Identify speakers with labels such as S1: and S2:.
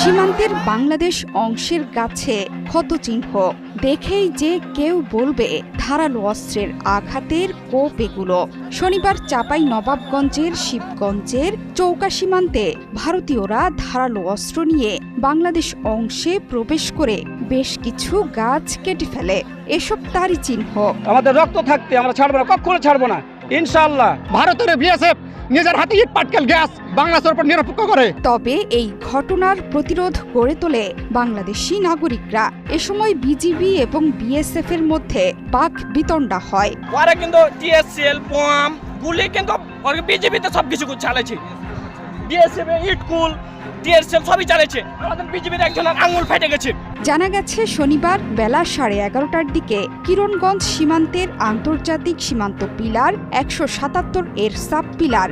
S1: সীমান্তের বাংলাদেশ অংশের কাছে ক্ষতচিহ্ন দেখেই যে কেউ বলবে ধারালো অস্ত্রের আঘাতের কোপ এগুলো। শনিবার চাঁপাই নবাবগঞ্জের শিবগঞ্জের চৌকা সীমান্তে ভারতীয়রা ধারালো অস্ত্র নিয়ে বাংলাদেশ অংশে প্রবেশ করে বেশ কিছু গাছ কেটে ফেলে। এসব তারই চিহ্ন।
S2: আমাদের রক্ত থাকতে আমরা ছাড়বো না, কখনো ছাড়বো না ইনশাআল্লাহ।
S3: ভারতের বিএসএফ নিজের হাতে ইট পাটকেল গ্যাস বাংলাদেশের উপর নিরপেক্ষ করে।
S1: তবে এই ঘটনার প্রতিরোধ গড়ে তোলে বাংলাদেশি নাগরিকরা। এ সময় বিজিবি এবং বিএসএফ এর মধ্যে বাক বিতণ্ডা হয়।
S4: ওরা কিন্তু টিএসএল বম গুলি কিন্তু বিজিবিতে সবকিছু চালাচ্ছে, বিএসএফ ইটকুল টিএসএল সবই চালাচ্ছে। আমাদের বিজিবির একজনের আঙুল ফেটে গেছে।
S1: জানা গেছে শনিবার বেলা 11:30টার দিকে কিরণগঞ্জ সীমান্তের আন্তর্জাতিক সীমান্ত পিলার 177 এর সাব পিলার